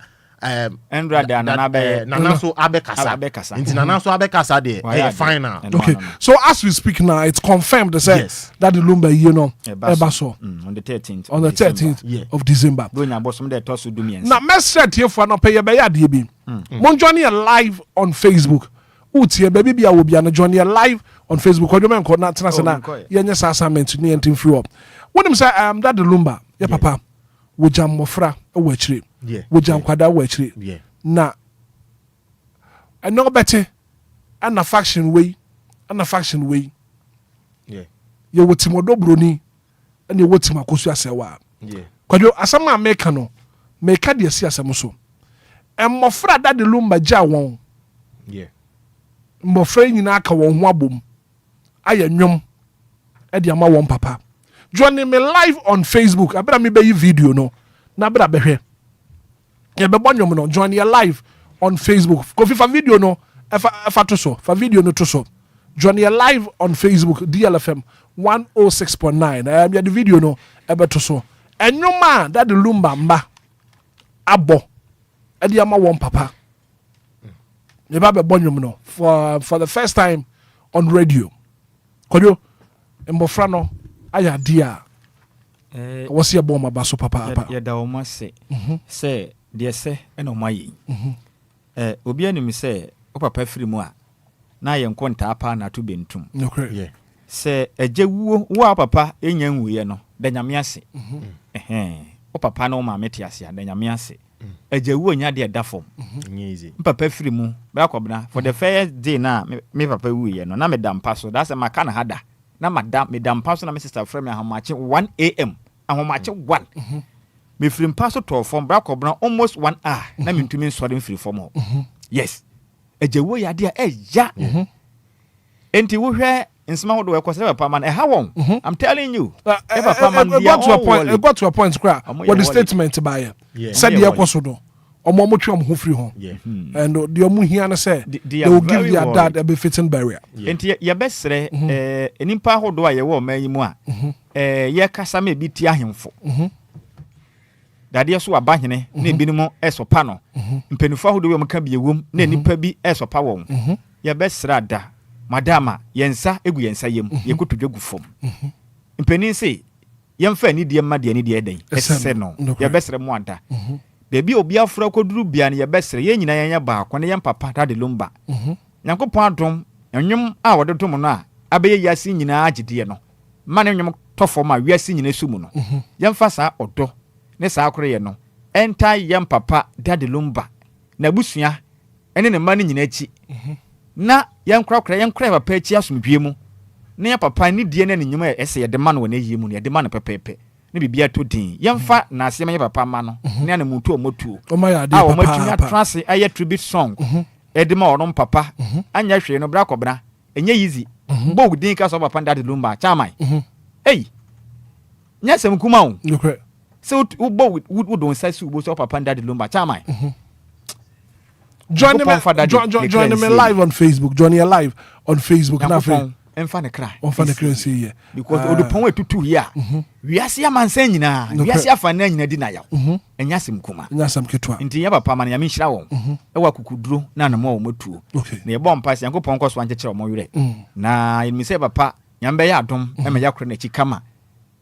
Endrada nana so abekasa nti nana so abekasa there final okay so as we speak now it's confirmed that the Lumba eba so on the 13th of December donya bosom de to so dumiens na message here for no pay be ya de bi mon join live on Facebook utie baby bia wo bia no join live on Facebook ko men ko na tena se na yenye sa assignment ni entim free up wonim say that the Lumba ya papa wo jam mofra e wo akire wo jam kwada wo akire na eno bete ana faction way ye wotimodo broni ene wotima kosu asewa kwado asama meka no meka de asi asem so mofra that the Lumba ja won mofra nyina aka won ho abom aya nwom e de ama won papa joining me live on Facebook abra me be video no na abra behwe ye be bonwom no join you live on Facebook ko fi fa video no fa to so fa video no to so join you live on Facebook DLFM 106.9 the video no ebe to so enwoma that the Lumba mba abo e de ama won papa ye ba be bonwom no for the first time on radio kodo mbofra no aya dia wasi ya boma baso papa ya da o ma se de se e no mayi Obia ni mi se o papa firi mu a na ye nkonta apa na to bentum se ejewuo wo papa enya nwuye no da nyame ase o papa na o ma meti ase da nyame ase ejewuo nya de da fom easy papa firi mu ba kwabna for the first day na me papa wuye no na me da mpa so that's maka na hada na madam paso na my sister frame ahomache 1 am ahomache 1 me free paso to form bra kobna almost 1 hour na me ntumi nsore free form yes ejewo ya dia eja enti wo hwe nsema ho do we kwose papa man ha won I'm telling you papa man dia got to a point cra what the statement by said the apostle do omo twa mo ho free ho and the omo hia na say they will give their dad a befitting burial enti ye besre enimpa hodo a ye wo mayimu a ye kasa me bi ti ahemfo dade so abahene na binim esopa no mpenufo hodo we mka bi ewom na nipa bi esopa won ye besre ada madama yensa egu yensa yem ye kotodwa gu fom mpenin se yemfa ni die ma de ni de den ese no ye besre mu ada Baby Obia fra koduru bia ne ye besre ye nyina yenya ba akone ye papa da de Lumba Nyankopon adom enwom a wode tom no a abeye yasi nyina agide no ma ne nwom tofo ma wiasi nyina sumu no yemfa sa odo ne sa akore ye no enta ye papa da de Lumba na busua ene ne ma ne nyina achi na yenkra papa achi asomdwe mu ne ye papa ni die ne nyum ese ye de ma no ne yimu ne ye de ma no pepepe ne bibia to din yemfa na asema ye papa ma no ne na mutu omotu o ma trance aye tribute song edema onom papa anya hwe no bra kobra enye easy bo din ka so papa ndade Lumba chamai hey nya sem kuma o so bo don say so bo so papa ndade Lumba chamai join me live on Facebook join you live on Facebook na free emfa ne kra emfa ne kra say here because odupon etutu here wiase amansa nyina wiase afana nyina di na yaw enya sem kuma enya sem ketwa nti ya papa man ya me nhira won e wa kukuduro na na mo matuo na ye bom pass yankopon koso ankyekere mo were na yemi say papa nyambe ya adom e me yakoro na chikama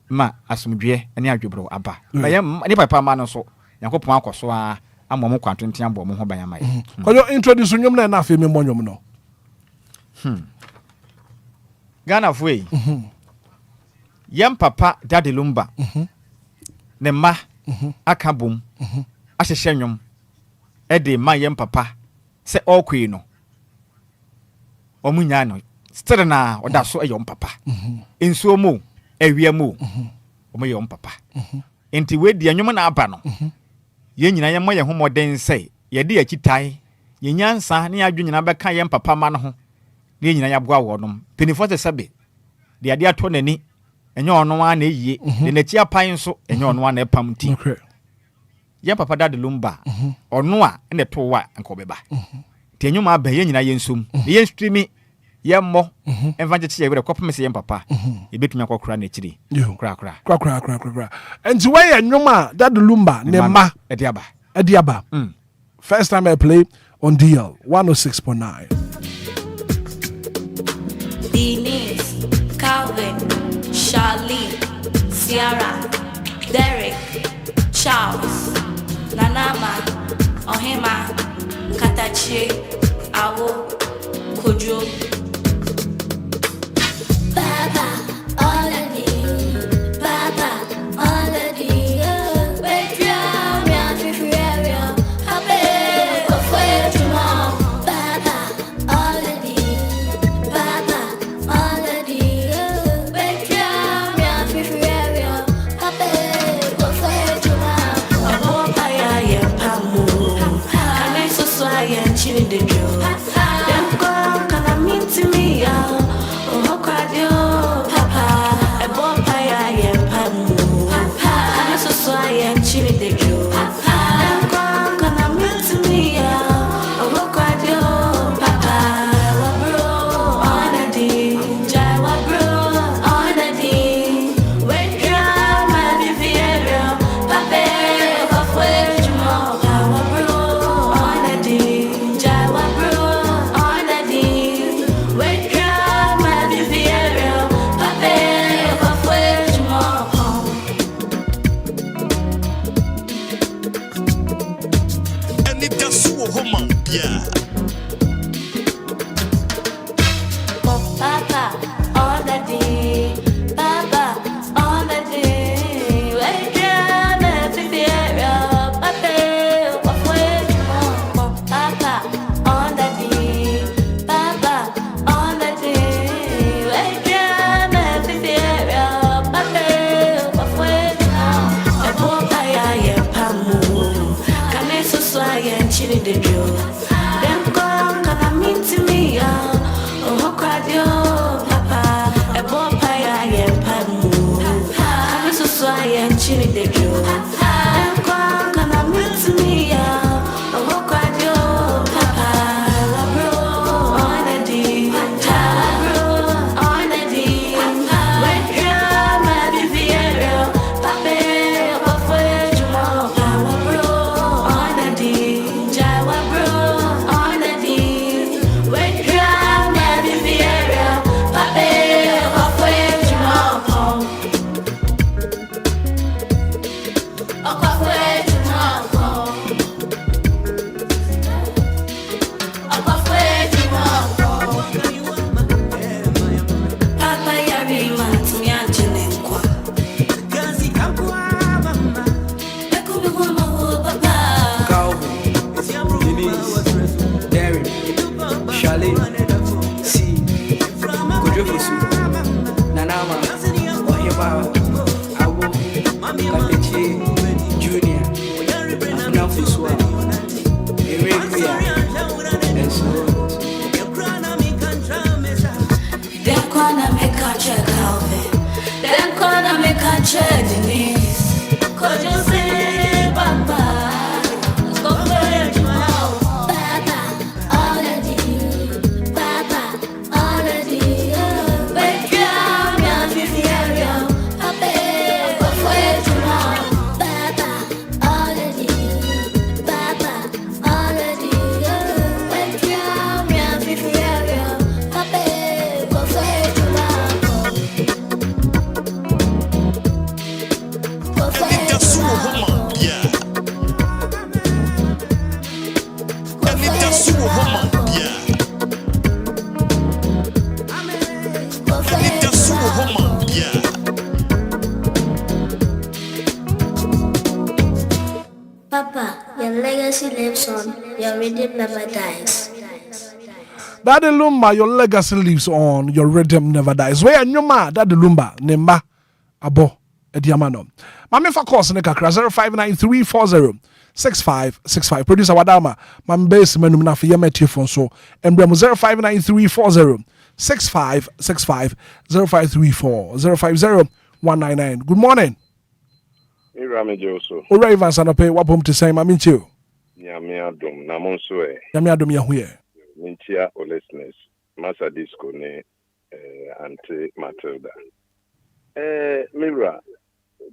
ma asomdwe ene adwebro aba na ye ni papa man no so yankopon akoso a ama mo kwantonten abɔ mo ho ban ama ye Koyo introduce nyom na na afi me monyom no. Ghana foi. Yam papa Daddy Lumba. Ne ma aka bom. Ahyehye nwom. E de ma yam papa se okwe no. Omunya no. Still na oda so eyom papa. Ensuo mo, ewia mo. Omo yom papa. Enti we di nwom na aba no. Ye nyina ye mo ye homoden sei. Ye de akitai. Ye nyansa ne adwunyina beka yam papa ma no ho. Ne nyina ya boa wo nom. Penifo te sebe. De ade ato nani. Enye ono wa na eyie. De na chi apan so enye ono wa na epam ti. Okay. Yam papa Daddy Lumba. Ono a ne to wa anko beba. Ti enwom aba ye nyina ye nsum. Ye streami ye mo evangelist ye we kopem se yam papa. E betumi akokora na chiri. Kra. Kra. And the way nyom a Daddy Lumba ne ma Ediaba. First time I play on DL 106.9. Denise, Calvin, Charlie, Sierra, Derek, Charles, Nanama, Ohema, Katachi, Awo, Kojo. Baba, all of me. Baba, all of me. Anidaso Wɔhɔ yeah. Papa, all the day. Papa, all the day. Wait, yeah, Papa, Papa, all the day. Papa, all the day. Wait, yeah, Chili the Joe. Them come, can I mean to me? Oh, Quadio, Papa, a bonfire, and Pamu. I'm so and Chili the Joe. Them come, can I mean to me? Oh, Quadio, Papa, bro, on a D, bro, on a D. When you're my Viviero, Papa, of where you are, bro, on a D. On lives on, your rhythm never dies. Daddy Lumba, your legacy lives on, your rhythm never dies. Where you ma, Daddy Lumba, Nemba, Abo, Ediamano. Mami for course, Nekakra 0593406565. Producer Wadama, Mambase Menumina for Yameti Fonso, and Bremo 0593406565 0534 Good morning. Ora Evans Anope, Wapom to say, Maminchu. Yamiadum, Namonsue. Yamiadum Yahuye. Mintia or listeners, Massa Disco ne Auntie Matilda. Mira,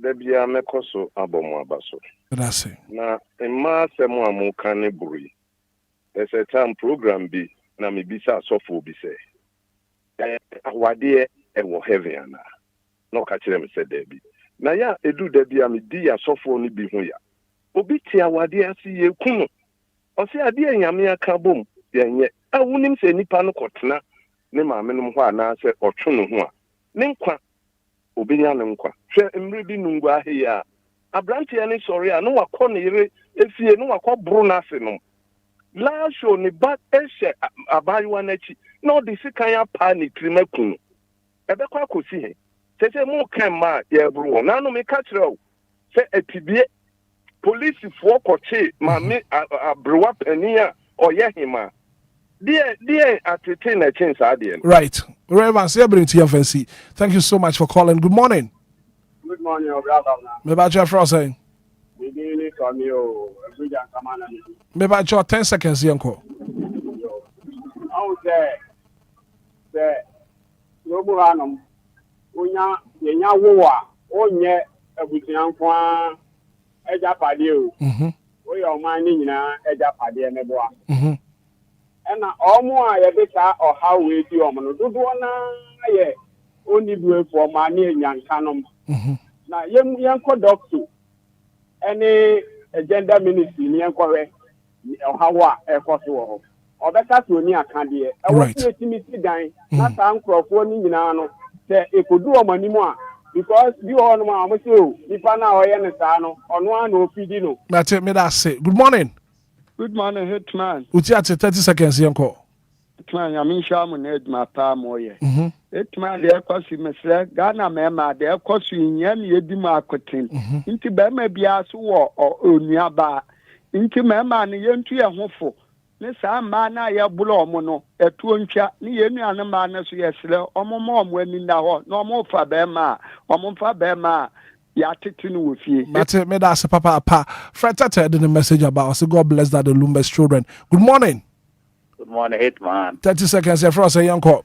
Debia Mekoso Abomo Abaso. That's it. Na Emma Semua Mukane Buri. There's a time program be na mi bisa sofo bi say. Awade e wo heavy ana. No ka kire me say Debbie. Na ya edu Debia mi di ya sofo ni bi hu ya. Obi ti awade asi ye kunu. Osi ade anyame aka bom. Yenye awunim se nipa no kotena ne maame no ho ana se otwe no ho a ne nkwa obinya ne nkwa hwe mre bi nungu ahia abrante ne sori a no wakọ ne yere efie no wakọ bro na ase no la show ne ba ehye abayiwa na chi no de sikan ya pa ne krimakunu ebekwa akosi he sese mu kan ma ye bro na no me ka kire o se atibie police fo koche maame abrewa pania oye hima dear attain a chance adian. Right. Reverend, thank you so much for calling. Good morning. Good morning, brother. Maybe I try for saying. Maybe 10 seconds, Yanko. I would say, no Buranum, Unya, Woa, Onye, a Busian, Eja Padio. We are mining Eja Padia Neboa. And almost a bit or how we do do one only do for money and young canon. Now, young doctor, any agenda ministry near correct or how a possible. Or better to near candy. I want to see me sit down, not uncle for Ninano, say it could do a money more. Because you all know, if I know I understand, on one or Fidino. That's it, me that say. Good morning. Good morning, Hitman. Utiate 30 seconds, Yanko. Hitman, I mean, Shaman, my palm, Hitman, the Equasi, Mr. Ghana, Mema, the Equasi, Yedima, Cotin, into Bema Bias or Unyaba, into Mema, and Yentu a hopeful. Miss Amana, ya Bulomono, a tuuncha, Nian and Manas, yes, or more when in the hall, no more for Bema, or more for Bema. Yeah, with you. That's it, me that's Papa. Fred Tata did a message about us. God bless that the Lumba's children. Good morning. Good morning, Hitman. 30 seconds, for us, a young call.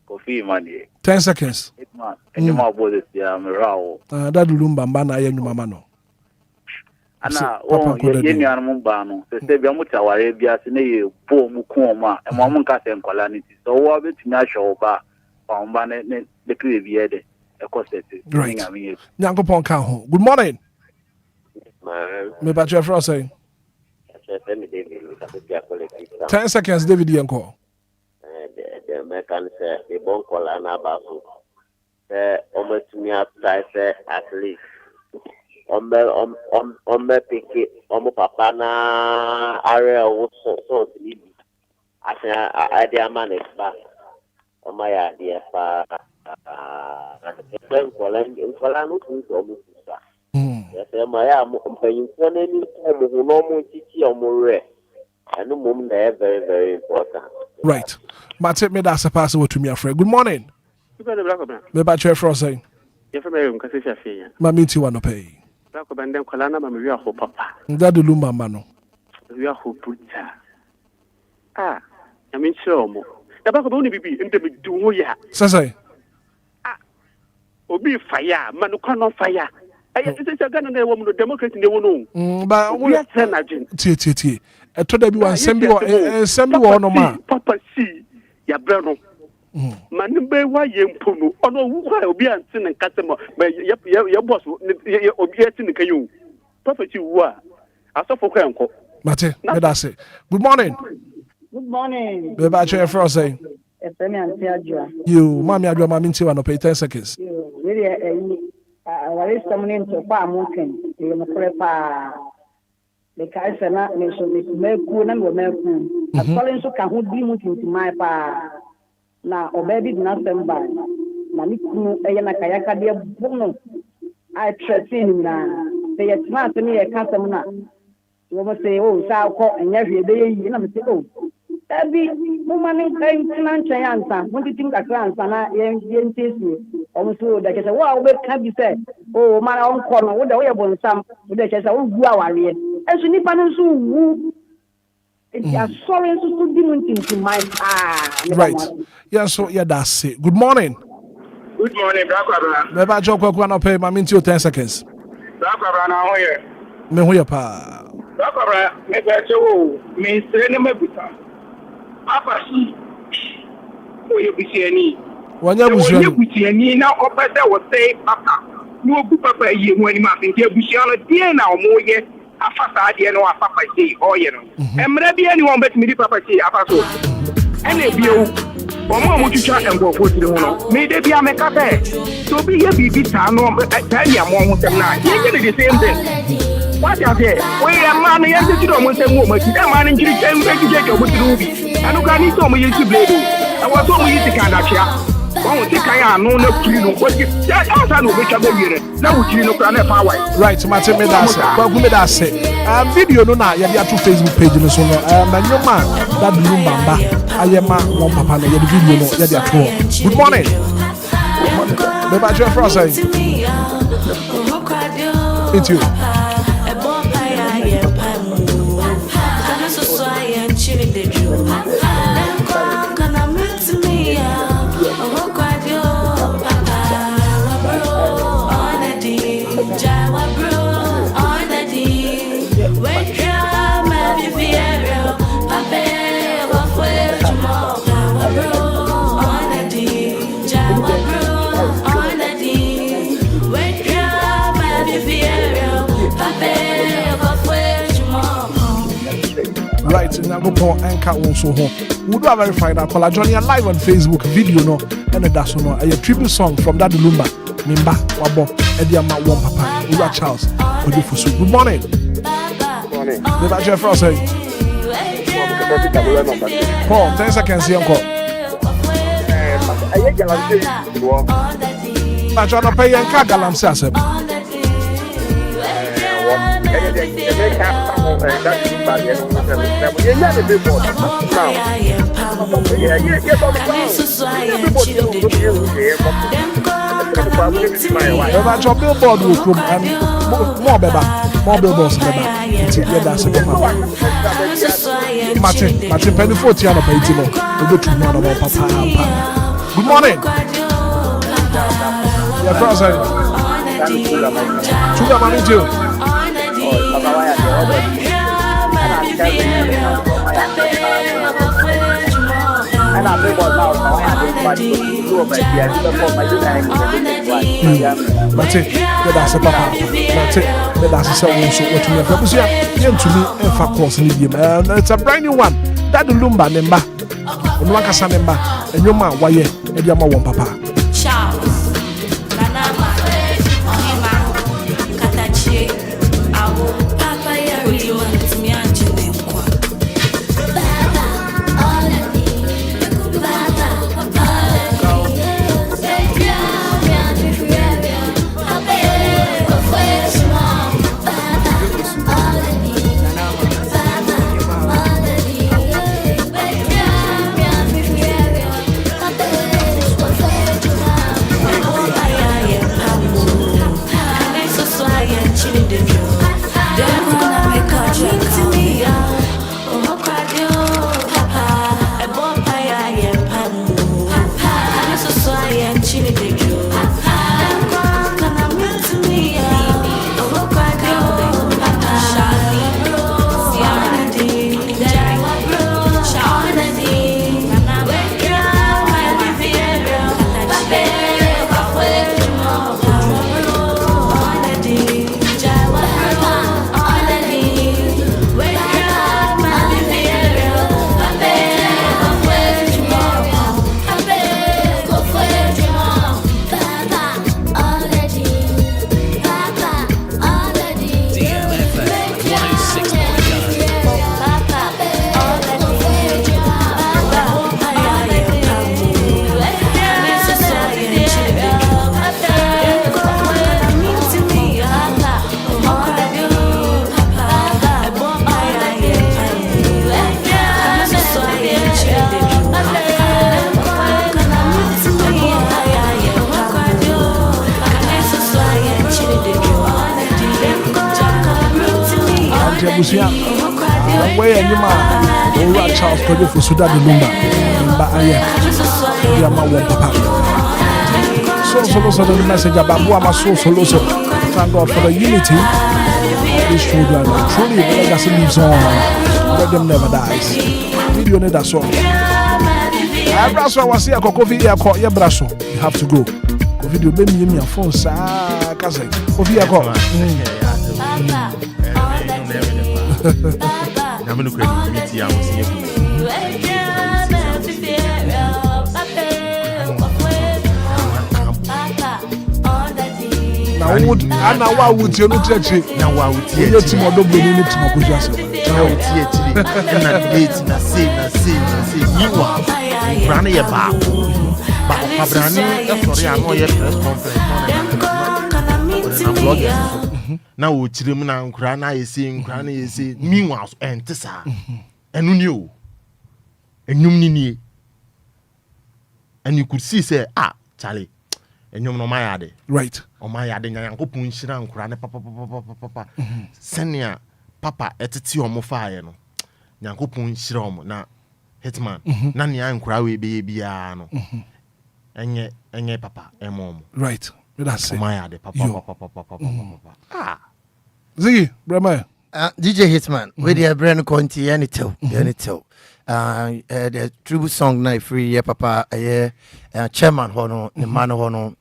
Coffee money. 10 seconds. Hitman. And you more boys, yeah, Mirao. That Lumba, Bana, and Mamano. Anna, oh, Yemi and Mumbano. The Sebiamuta, Arabia, Sine, poor Mukoma, and Mamunkas and Colanity. So, what bit natural bar, on Banet, the Crevier. Right. Nyanko Ponka. Good morning. Me back your frost saying. 10 seconds, David Yanko. The Americans say the bon call an abasu. Almost me upside at least. On me pick it, papa na area so I say idea man is back. On my idea for yes, my paying for any who normally teach your more and the moment they are very, very important. Right. But take me that's a password to me, afraid. Good morning. Me back your frost saying. If I'm a Cassisha fee, Mammy, you want to pay. Black and then Colana, we are for papa. That the Lumba Mano. We are who put I mean, so more. The back of only be in the do ya. Say. Obi fire, man, cannot fire. I just a Ghanaian woman, Democrat in the one. But we are Senagin. T. I told everyone, send me one of my Papa see, ya brother. Manumbe, why you puno? Oh no, why Obia and Sin and customer, but your boss, Obia in the canoe. Papa, you are. I saw for Cranko. Mate, that's it. Good morning. Good morning. Me back your frost saying. You, Mammy, I do my minty one to pay 10 seconds. Really, what is coming into farm? You know, prepare. the Kaisana, Meku, and Meku. A calling so can who be moving to my pa. Now, or baby, not stand by. Namiku, Ayana Kayaka, dear Bono. I trust in now. They are smart to me a customer. You must say, oh, Sao, and every day, you know, oh. Every woman came to Nanchayansa, when you think a class, and I am tasty. Also, that is a wow, what can be said? Oh, my own corner, what the way upon some, with the chest, I will go our way. And so, Nippon, so it's a sorry to demon into my right. Yeah, so yeah, that's it. Good morning. Good morning, Black Never joke when I pay my minute 10 seconds. Black now here. Me who ya pa? Black me better, me straight me buta. Papa si. Oh, you be any. When you be any now, opposite was say, Papa. No, Papa, you when you must get Busiana, dear now, more yet. A fast idea, no, Papa say, oh, you know. And maybe anyone but me, Papa say, Apaso. And if you, or more would you try and go for the one? May they be a make up bed. So be a baby, no, I tell you, I'm almost a night. You're the same thing. What you say? We are man, and you don't want to move. That man in Chile can make you get your movie. I don't need to me to blade. I was so easy to kind of chat. Oh, think I am no clean. What you that answer no make a baby. Now you know can power. Right, Martin me that say. But who me that say? Video no na ya to Facebook page no so no. Man your man that Lumba. I am one papa na ya video no ya dia to. Good morning. Me ba jo for say. It's you. Right, now go for Anchor also home. We do verify that call Johnny live on Facebook video no and that's no a tribute song from that Lumba Mimba Wabo Ediama One Papa Ura Charles Odufusu. Good morning. Morning. Never Jeff say Paul 10 seconds here uncle. I try to pay and Kagalam Sasem. Your billboard will come and more billboards. Martin Penny 40 on a page. Good morning. Your brother. Sugar money too. And I think about now, that's it. That's a papa. That's it. That's a song. So what you have to me, in fact, course, it's a brand new one. That the Lumba member, Nwakasa member, and your man, why you, and your mom, papa. Busia. Where you man, Ora Charles Kojo for Suda de Lumba. Lumba Aye. We are my one papa. So the message about Buama so. Thank God for the unity of these children. Truly, the legacy lives on. Let them never dies. Video need that song. Brasso was here. Kofi airport. Yeah, Brasso. You have to go. Video baby me a phone. Sa kaze. Kofi airport. I'm going to meet you. Ana wa wuti onu church na wa wuti e ti mo do beni ni ti mo kojú ase na wuti e ti na date na say yiwa brand ye ba brand sorry ano ye press conference na wo tirim na nkura na yesi meanwhile entesa enu ni o enum ni and you could see say Charlie enyom no mayade right o mayade nyankopon nhira nkura ne papa senia papa etete o mo faaye no nyankopon nhira o mo na Hitman na nia nkura we be bia no enye papa emo mo right that's it o mayade papa Ziggy Brahma DJ Hitman with the brand conti any tell the tribute song na free yeah papa chairman hono the man hono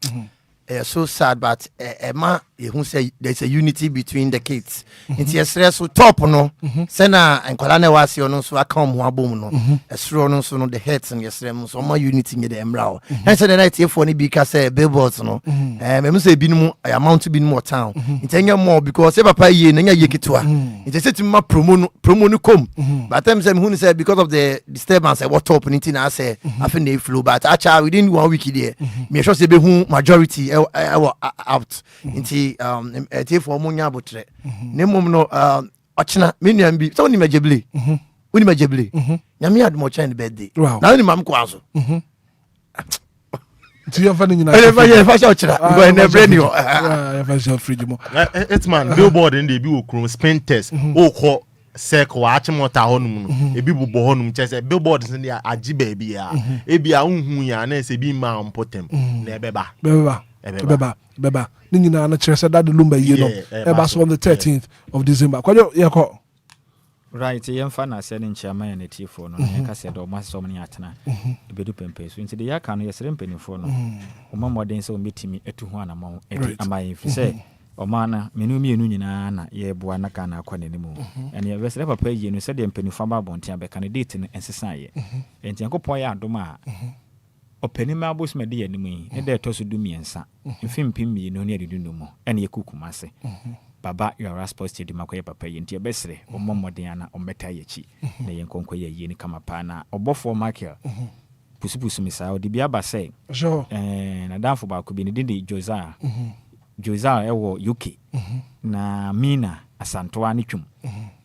so sad but ma who say there's a unity between the kids it's yes so top no sena enkwala na wase ono so aka mo abom no esro no so no the heads and yes so more unity in the emra and so the night here for ni bi ka say billboards no me say binum amount binum town intenya more because say papa ye na ye kitwa it say ma promo no kom but them say who say because of the disturbance what top anything I say I think they flow but actually within 1 week there me sure say be who majority out into for munya botre ne mum no ochina menuam bi so ni majeble uni majeble nyame admo chain birthday na ni mam kwa so ti yo fani nyina e fa sha ochira go na brain yo e fa sha fridge mo Hitman billboard ndi bi okrum spin test okọ circle achimota honum no ebi bubo honum chese billboard ndi agi ba bia ebia unhu ya na ese bi ma mpotem na Beba ni nyina na chere that the Lumba you know about on the 13th of December kwajo ye ko right ye mfa na se ne nchiama ya netifo no ne ka se do maso mni atena ebedu pempe so nti de ya ka no ye sere mpanifo no oma moden se o metimi etu ho anama eti amaye fi se o mana menu mienu nyina na ye boa na ka na akwa nanimu ene ye sere papa ye no se de mpanifo ba bontia be candidate ne ensesa ye enti yankopon ya adoma openima abosma de yanimu ne de to so du miensa mfimpi mi no ne adudu no mo ene ye kukumase baba your sports stadium akoye papa ye nti ebesere omomoden ana ometa yechi na ye nkonko ye ye ni kama pa na obofo Michael pusupusu misa odi bia ba say na danfo ba ko bi ne de Joza ewo UK na Mina asantoa ni twum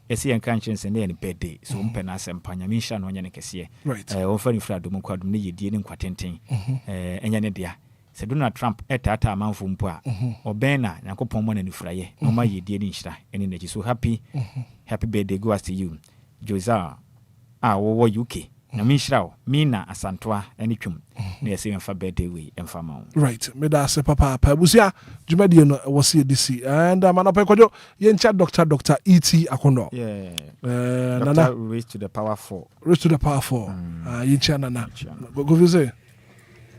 esi en kan chense ne birthday so mpe na asempanya minsha no nya ne kese ofani frado mu kwadum ne yedie ne nkwatenten enya ne dia se Donald Trump etata amanfo mpo a obena yakopon mo na nifraye no ma yedie ne nhira ene ne so happy birthday goes to you Joza wo UK na minshira Mina asantoa ene twum na yesi emfa birthday we emfa ma right me da se papa busia djumadi no was DC and manopa kojo ye ncha Dr. ET Akono nana raised to the power 4 ye ncha nana go visit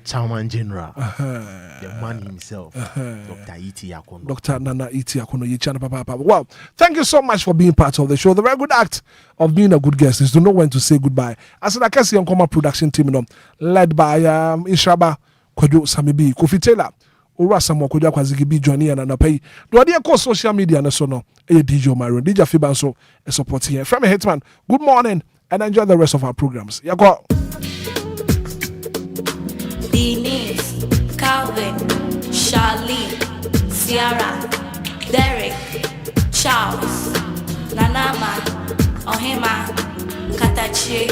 Chairman General, the man himself, Dr. E.T. Akono. Dr. Nana E.T. Akono, Yichana Papa. Well, thank you so much for being part of the show. The very good act of being a good guest is to know when to say goodbye. As an Akasi Nkoma production team, led by Ishaba Kojo Samibi, Kofi Taylor, Ura Samo Kojo Kwazigibi, Johnny and Anapai. Do I call social media and so no? DJ Myron, DJ Fibanso, a supporting here. From Hitman, good morning and enjoy the rest of our programs. Yako. Denise, Calvin, Charlie, Sierra, Derek, Charles, Nanama, Ohima, Katachi,